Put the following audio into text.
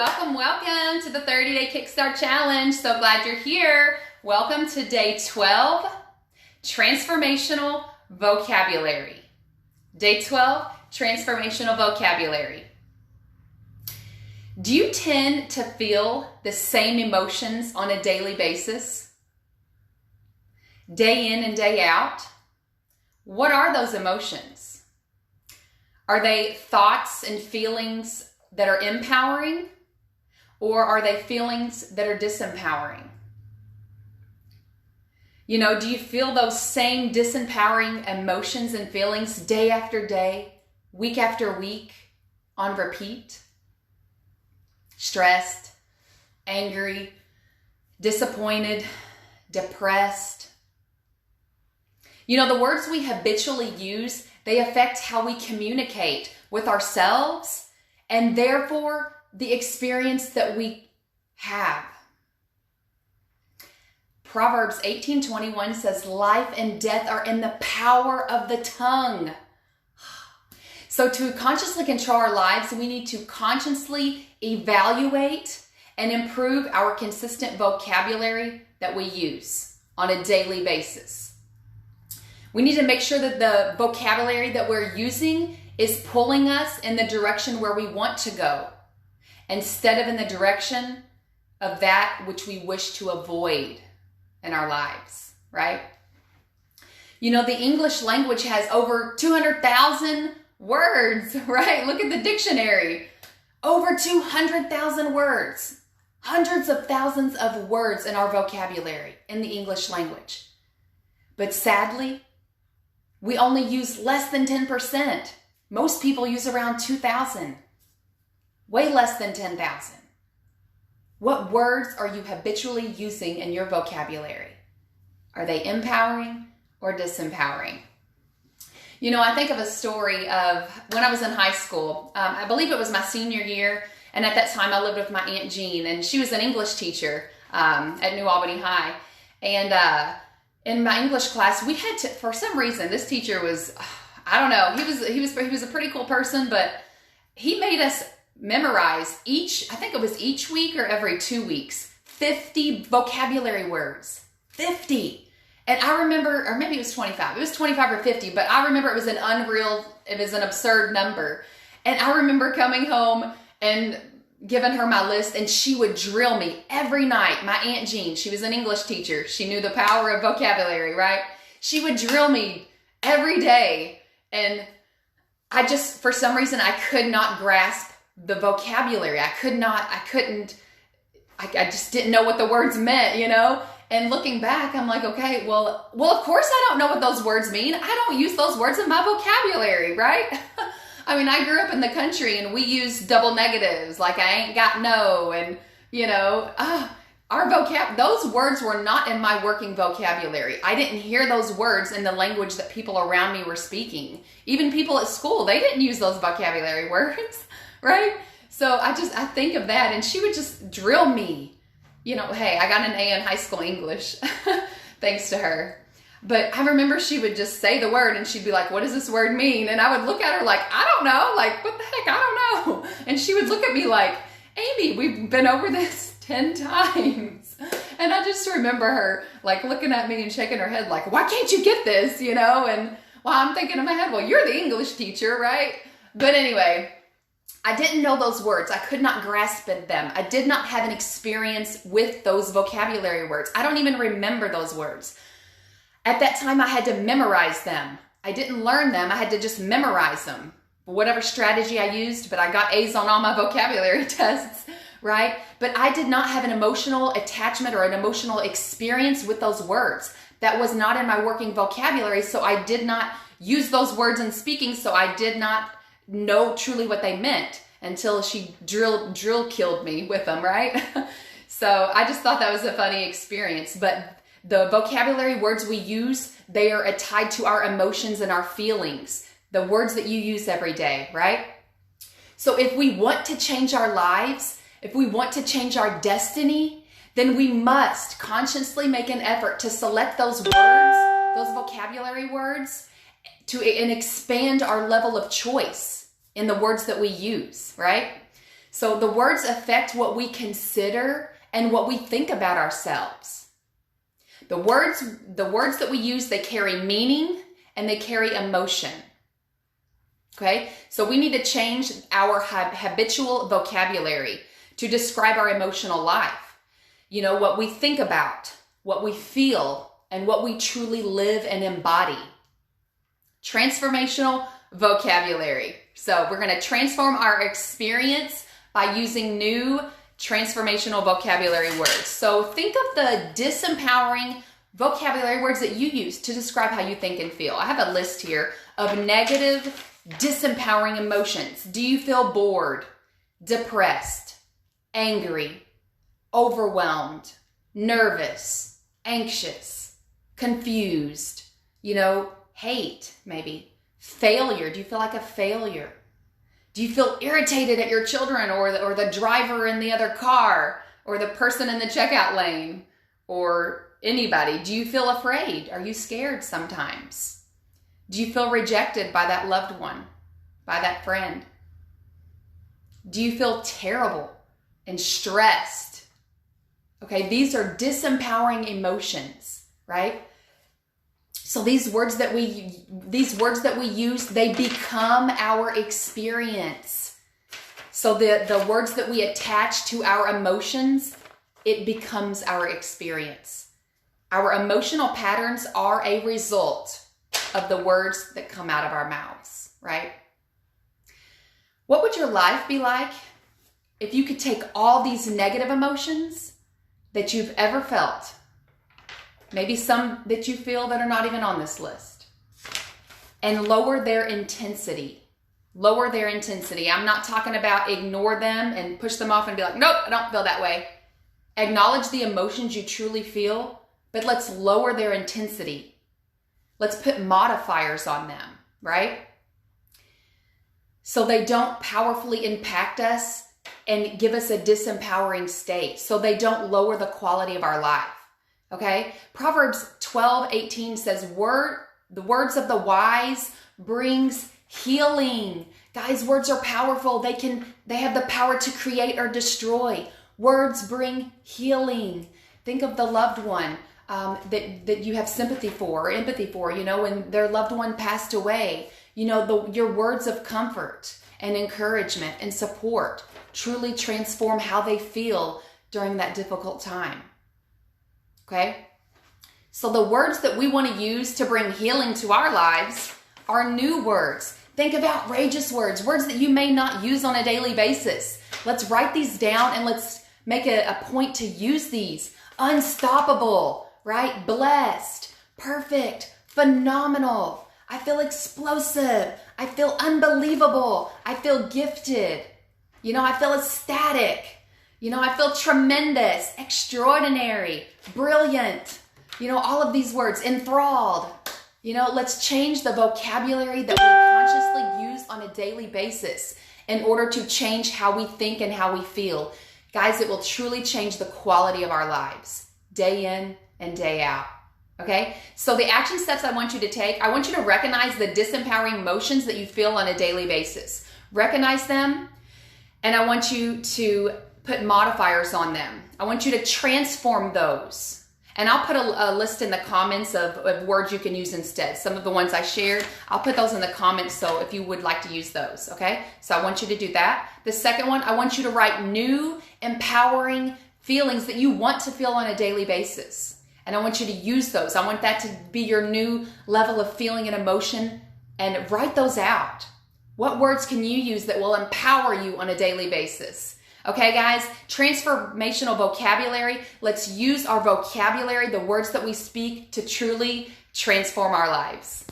Welcome to the 30-Day Kickstart Challenge. So glad you're here. Welcome to day 12, Transformational Vocabulary. Day 12, Transformational Vocabulary. Do you tend to feel the same emotions on a daily basis? Day in and day out? What are those emotions? Are they thoughts and feelings that are empowering, or are they feelings that are disempowering? You know, do you feel those same disempowering emotions and feelings day after day, week after week, on repeat? Stressed, angry, disappointed, depressed. You know, the words we habitually use, they affect how we communicate with ourselves and therefore the experience that we have. Proverbs 18:21 says, life and death are in the power of the tongue. So to consciously control our lives, we need to consciously evaluate and improve our consistent vocabulary that we use on a daily basis. We need to make sure that the vocabulary that we're using is pulling us in the direction where we want to go, instead of in the direction of that which we wish to avoid in our lives, right? You know, the English language has over 200,000 words, right? Look at the dictionary. Over 200,000 words. Hundreds of thousands of words in our vocabulary in the English language. But sadly, we only use less than 10%. Most people use around 2,000. Way less than 10,000. What words are you habitually using in your vocabulary? Are they empowering or disempowering? You know, I think of a story of when I was in high school. I believe it was my senior year, and at that time I lived with my Aunt Jean, and she was an English teacher at New Albany High. And in my English class, we had to, for some reason, this teacher was, I don't know, he was a pretty cool person, but he made us memorize I think it was each week or every 2 weeks, 50 vocabulary words. 50. And I remember, or maybe it was 25. It was 25 or 50, but I remember it was an absurd number. And I remember coming home and giving her my list, and she would drill me every night. My Aunt Jean, she was an English teacher. She knew the power of vocabulary, right? She would drill me every day. And I just, for some reason, I could not grasp the vocabulary. I just didn't know what the words meant, you know? And looking back, I'm like, okay, well, of course I don't know what those words mean. I don't use those words in my vocabulary, right? I mean, I grew up in the country and we use double negatives, like I ain't got no, and you know, those words were not in my working vocabulary. I didn't hear those words in the language that people around me were speaking. Even people at school, they didn't use those vocabulary words, right? So I think of that, and she would just drill me. You know, hey, I got an A in high school English, thanks to her. But I remember she would just say the word and she'd be like, what does this word mean? And I would look at her like, I don't know. Like, what the heck? I don't know. And she would look at me like, Amy, we've been over this 10 times. And I just remember her like looking at me and shaking her head like, why can't you get this? You know? And well, I'm thinking in my head, well, you're the English teacher, right? But anyway, I didn't know those words. I could not grasp them. I did not have an experience with those vocabulary words. I don't even remember those words. At that time, I had to memorize them. I didn't learn them. I had to just memorize them. Whatever strategy I used, but I got A's on all my vocabulary tests, right? But I did not have an emotional attachment or an emotional experience with those words. That was not in my working vocabulary, so I did not use those words in speaking, so I did not know truly what they meant until she drill killed me with them, right? So I just thought that was a funny experience. But the vocabulary words we use, they are tied to our emotions and our feelings. The words that you use every day, right? So if we want to change our lives, if we want to change our destiny, then we must consciously make an effort to select those words, those vocabulary words, and expand our level of choice in the words that we use, right? So the words affect what we consider and what we think about ourselves. The words that we use, they carry meaning and they carry emotion. Okay? So we need to change our habitual vocabulary to describe our emotional life. You know, what we think about, what we feel, and what we truly live and embody. Transformational vocabulary. So we're going to transform our experience by using new transformational vocabulary words. So think of the disempowering vocabulary words that you use to describe how you think and feel. I have a list here of negative, disempowering emotions. Do you feel bored, depressed, angry, overwhelmed, nervous, anxious, confused, hate maybe, failure? Do you feel like a failure? Do you feel irritated at your children or the driver in the other car or the person in the checkout lane or anybody? Do you feel afraid? Are you scared sometimes? Do you feel rejected by that loved one, by that friend? Do you feel terrible and stressed? Okay, these are disempowering emotions, right? So these words that we use, they become our experience. So the words that we attach to our emotions, it becomes our experience. Our emotional patterns are a result of the words that come out of our mouths, right? What would your life be like if you could take all these negative emotions that you've ever felt, maybe some that you feel that are not even on this list, and lower their intensity? Lower their intensity. I'm not talking about ignore them and push them off and be like, nope, I don't feel that way. Acknowledge the emotions you truly feel, but let's lower their intensity. Let's put modifiers on them, right? So they don't powerfully impact us and give us a disempowering state. So they don't lower the quality of our life. Okay? Proverbs 12:18 says, the words of the wise brings healing. Guys, words are powerful. They have the power to create or destroy. Words bring healing. Think of the loved one that you have sympathy for or empathy for, when their loved one passed away. Your words of comfort and encouragement and support truly transform how they feel during that difficult time. Okay? So the words that we want to use to bring healing to our lives are new words. Think of outrageous words that you may not use on a daily basis. Let's write these down and let's make a point to use these. Unstoppable, right? Blessed, perfect, phenomenal. I feel explosive. I feel unbelievable. I feel gifted. I feel ecstatic. I feel tremendous, extraordinary, brilliant. All of these words, enthralled. Let's change the vocabulary that we consciously use on a daily basis in order to change how we think and how we feel. Guys, it will truly change the quality of our lives, day in and day out. Okay? So the action steps I want you to take, I want you to recognize the disempowering emotions that you feel on a daily basis. Recognize them, and I want you to put modifiers on them. I want you to transform those. And I'll put a list in the comments of words you can use instead. Some of the ones I shared, I'll put those in the comments so if you would like to use those, okay? So I want you to do that. The second one, I want you to write new, empowering feelings that you want to feel on a daily basis. And I want you to use those. I want that to be your new level of feeling and emotion, and write those out. What words can you use that will empower you on a daily basis? Okay, guys, transformational vocabulary. Let's use our vocabulary, the words that we speak, to truly transform our lives.